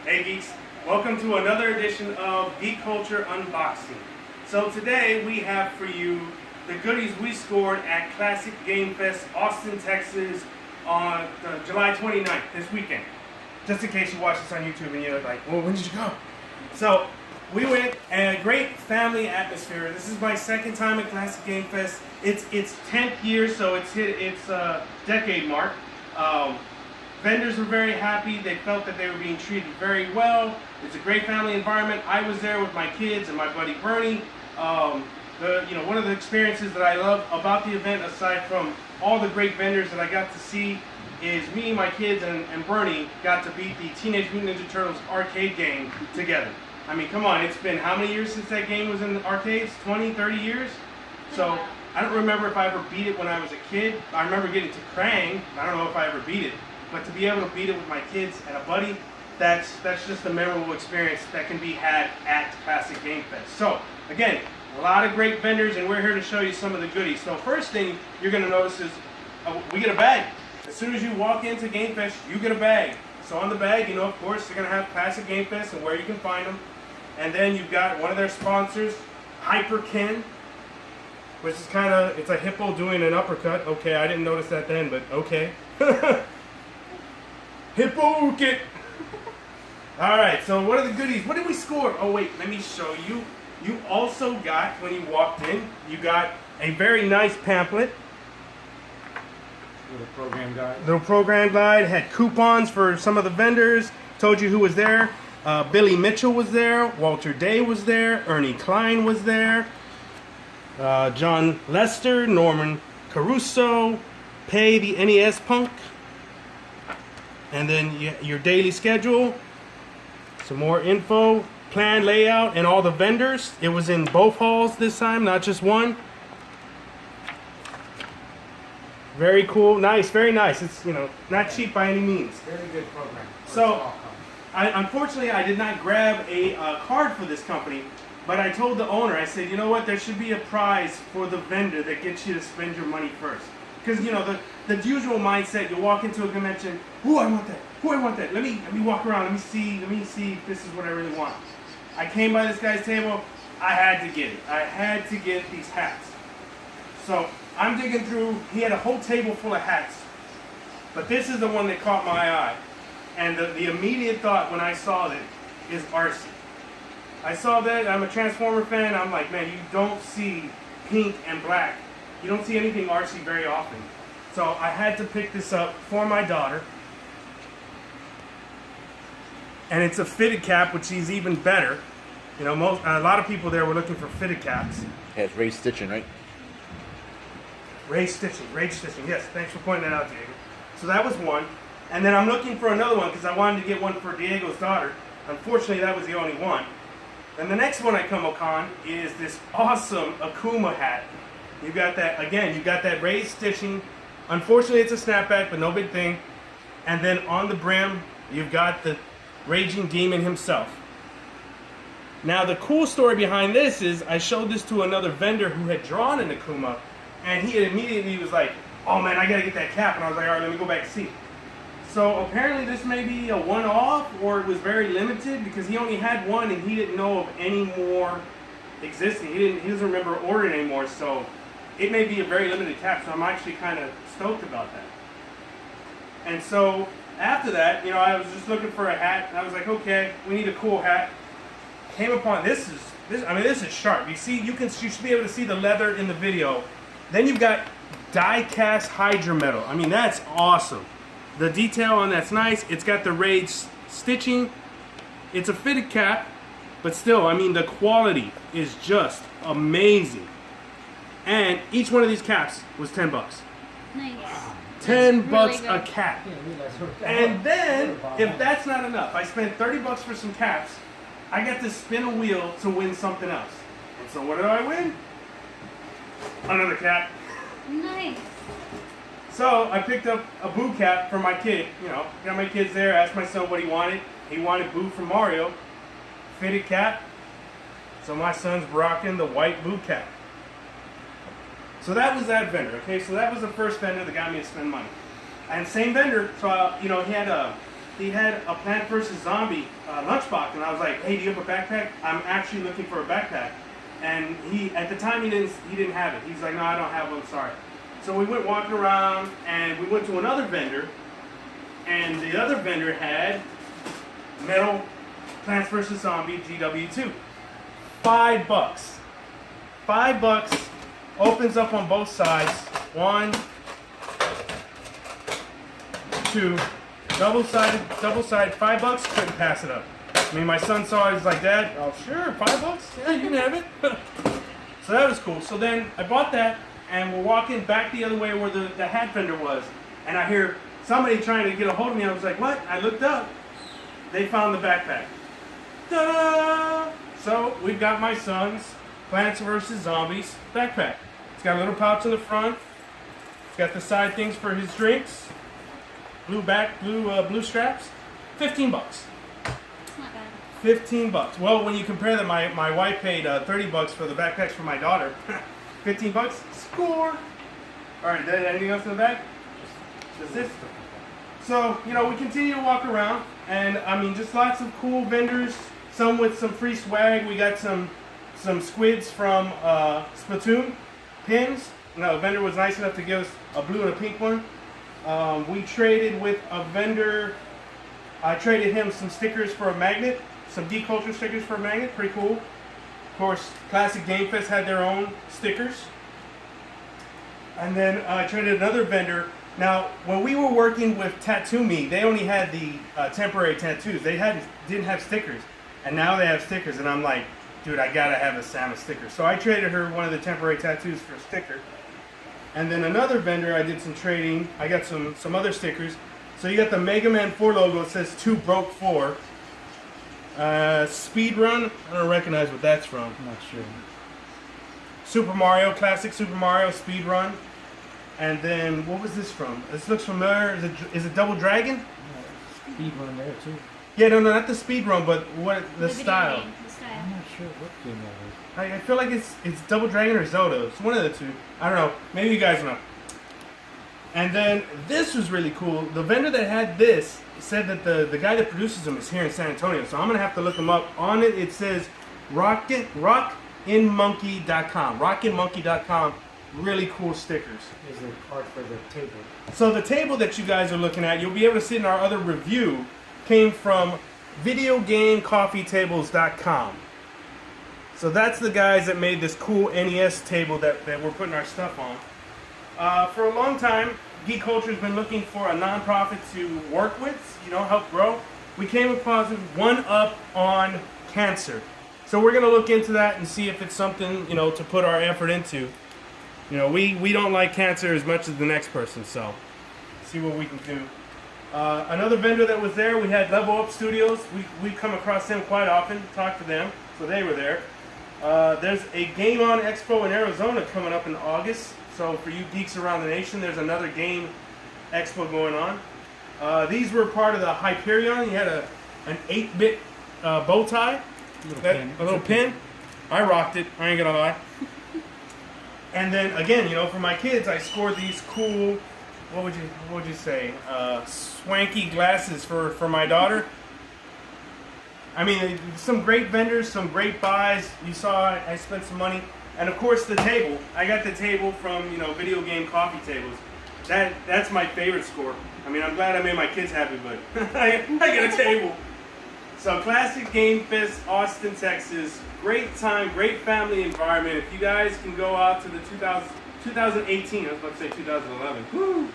Hey geeks, welcome to another edition of Geek Culture Unboxing. So today we have for you the goodies we scored at Classic Game Fest, Austin, Texas on July 29th, this weekend. Just in case you watch this on YouTube and you're like, well, when did you go? So we went, and a great family atmosphere. This is my second time at Classic Game Fest. It's 10th year, so it's hit its decade mark. Vendors were very happy. They felt that they were being treated very well. It's a great family environment. I was there with my kids and my buddy Bernie. One of the experiences that I love about the event, aside from all the great vendors that I got to see, is me, my kids, and Bernie got to beat the Teenage Mutant Ninja Turtles arcade game together. I mean, come on, it's been how many years since that game was in the arcades? 20, 30 years? So I don't remember if I ever beat it when I was a kid. I remember getting to Krang. I don't know if I ever beat it. But to be able to beat it with my kids and a buddy, that's just a memorable experience that can be had at Classic Game Fest. So, again, a lot of great vendors, and we're here to show you some of the goodies. So first thing you're going to notice is we get a bag. As soon as you walk into Game Fest, you get a bag. So on the bag, of course, they're going to have Classic Game Fest and where you can find them. And then you've got one of their sponsors, Hyperkin, which is it's a hippo doing an uppercut. Okay, I didn't notice that then, but okay. Hippo kit. All right, so what are the goodies? What did we score? Oh wait, let me show you. You also got, when you walked in, you got a very nice pamphlet. Little program guide. Little program guide, had coupons for some of the vendors, told you who was there. Billy Mitchell was there, Walter Day was there, Ernie Klein was there, John Lester, Norman Caruso, Pay the NES Punk. And then your daily schedule, some more info, plan, layout, and all the vendors. It was in both halls this time, not just one. Very cool, nice, very nice. It's not cheap by any means. Very good program. So, unfortunately, I did not grab a card for this company, but I told the owner, I said, you know what, there should be a prize for the vendor that gets you to spend your money first. Because the usual mindset, you walk into a convention, ooh, I want that, ooh, I want that. Let me walk around, let me see if this is what I really want. I came by this guy's table, I had to get it. I had to get these hats. So I'm digging through, he had a whole table full of hats, but this is the one that caught my eye. And the immediate thought when I saw it is Arcee. I saw that, I'm a Transformer fan, I'm like, man, you don't see pink and black. You don't see anything Arcee very often. So I had to pick this up for my daughter. And it's a fitted cap, which is even better. A lot of people there were looking for fitted caps. Yeah, it's raised stitching, right? Raised stitching, yes. Thanks for pointing that out, Diego. So that was one. And then I'm looking for another one because I wanted to get one for Diego's daughter. Unfortunately, that was the only one. And the next one I come upon is this awesome Akuma hat. You got that raised stitching. Unfortunately, it's a snapback, but no big thing. And then on the brim, you've got the Raging Demon himself. Now, the cool story behind this is I showed this to another vendor who had drawn an Akuma, and he immediately was like, oh man, I gotta get that cap. And I was like, all right, let me go back and see. So apparently this may be a one-off, or it was very limited because he only had one and he didn't know of any more existing. He doesn't remember ordering anymore, so it may be a very limited cap, so I'm actually kind of stoked about that. And so after that, I was just looking for a hat, and I was like, okay, we need a cool hat. Came upon this is sharp. You should be able to see the leather in the video. Then you've got die-cast Hydra metal. I mean, that's awesome. The detail on that's nice. It's got the raised stitching. It's a fitted cap, but still, the quality is just amazing. And each one of these caps was $10. Nice. $10 a cap. And then, if that's not enough, I spent $30 for some caps. I got to spin a wheel to win something else. And so what did I win? Another cap. Nice. So I picked up a Boo cap for my kid. Got my kids there, asked my son what he wanted. He wanted Boo from Mario. Fitted cap. So my son's rocking the white Boo cap. So that was that vendor, okay? So that was the first vendor that got me to spend money. And same vendor, so he had he had a Plant vs. Zombie lunchbox, and I was like, "Hey, do you have a backpack? I'm actually looking for a backpack." And at the time he didn't have it. He's like, "No, I don't have one. Sorry." So we went walking around, and we went to another vendor, and the other vendor had metal Plants vs. Zombie GW2. $5. $5. Opens up on both sides. 1, 2. Double-sided. $5. Couldn't pass it up. I mean, my son saw it. He's like, "Dad, oh sure, $5. Yeah, you can have it." So that was cool. So then I bought that, and we're walking back the other way where the hat vendor was, and I hear somebody trying to get a hold of me. I was like, "What?" I looked up. They found the backpack. Ta-da! So we've got my son's Plants vs. Zombies backpack. It's got a little pouch in the front. It's got the side things for his drinks. Blue straps. $15. It's not bad. $15. Well, when you compare them, my wife paid $30 for the backpacks for my daughter. $15. Score. All right. Anything else in the bag? Just this. So we continue to walk around, and I mean, just lots of cool vendors. Some with some free swag. We got some squids from Splatoon pins. The vendor was nice enough to give us a blue and a pink one. We traded with a vendor. I traded him some stickers for a magnet, some D-Culture stickers for a magnet. Pretty cool. Of course, Classic Game Fest had their own stickers. And then I traded another vendor. Now, when we were working with Tattoo Me, they only had the temporary tattoos. They didn't have stickers. And now they have stickers, and I'm like, "Dude, I gotta have a Samus sticker." So I traded her one of the temporary tattoos for a sticker. And then another vendor, I did some trading. I got some other stickers. So you got the Mega Man 4 logo. It says 2 broke 4. Speed Run. I don't recognize what that's from. I'm not sure. Super Mario, classic Super Mario Speed Run. And then what was this from? This looks familiar. Is it Double Dragon? Yeah, speed run there too. Yeah, no, not the speed run, but what the video style. game, the style. I'm not sure what game that is. I feel like it's Double Dragon or Zelda. It's one of the two. I don't know. Maybe you guys know. And then this was really cool. The vendor that had this said that the guy that produces them is here in San Antonio. So I'm gonna have to look him up. On it, it says rockinmonkey.com. Rockinmonkey.com. Really cool stickers. Is a card for the table. So the table that you guys are looking at, you'll be able to see in our other review, came from videogamecoffeetables.com. So that's the guys that made this cool NES table that we're putting our stuff on. For a long time, Geek Culture has been looking for a nonprofit to work with, help grow. We came upon One Up on Cancer. So we're going to look into that and see if it's something, to put our effort into. We don't like cancer as much as the next person, so see what we can do. Another vendor that was there, we had Level Up Studios. We come across them quite often, talk to them, so they were there. There's a Game On Expo in Arizona coming up in August, so for you geeks around the nation, there's another game expo going on. These were part of the Hyperion. You had an 8-bit bow tie, a little pin. I rocked it, I ain't gonna lie. And then again, for my kids, I scored these cool, what would you say, swanky glasses for my daughter. I mean, some great vendors, some great buys. You saw I spent some money, and of course the table. I got the table from Video Game Coffee Tables. That's my favorite score. I mean, I'm glad I made my kids happy, but I got a table. So Classic Game Fest, Austin, Texas. Great time, great family environment. If you guys can go out to the 2018, I was about to say 2011. Woo!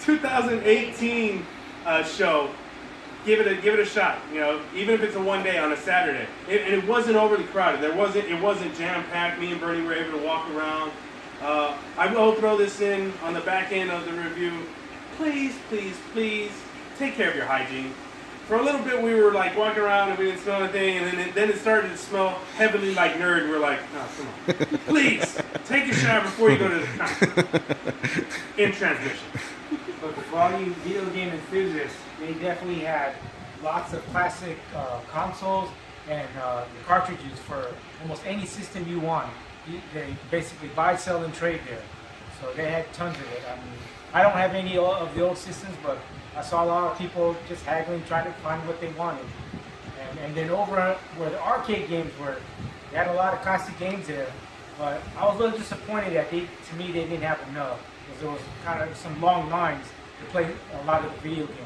2018 show. Give it a shot. Even if it's a one day on a Saturday. And it wasn't overly crowded. It wasn't jam packed. Me and Bernie were able to walk around. I will throw this in on the back end of the review. Please, please, please take care of your hygiene. For a little bit, we were like walking around and we didn't smell anything, and then it started to smell heavily like nerd. We're like, "No, come on, please take a shower before you go to the concert." In transmission. But for all you video game enthusiasts, they definitely had lots of classic consoles and the cartridges for almost any system you want. They basically buy, sell, and trade there. So they had tons of it. I mean, I don't have any of the old systems, but I saw a lot of people just haggling, trying to find what they wanted. And then over where the arcade games were, they had a lot of classic games there. But I was a little disappointed that to me, they didn't have enough. Because there was kind of some long lines to play a lot of the video games.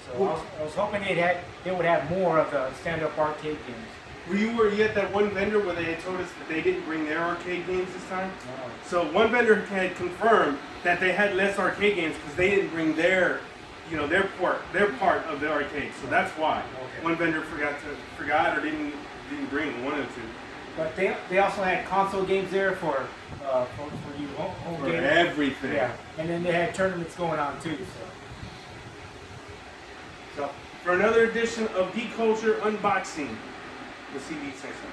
So I was hoping they would have more of the stand-up arcade games. Were you at that one vendor where they had told us that they didn't bring their arcade games this time? No. So one vendor had confirmed that they had less arcade games because they didn't bring their part of the arcade. So that's why Okay. one vendor forgot or didn't bring one of the two. But they also had console games there for you home For games. everything. Yeah, and then they had tournaments going on too. So For another edition of Geek Culture Unboxing, the CD section.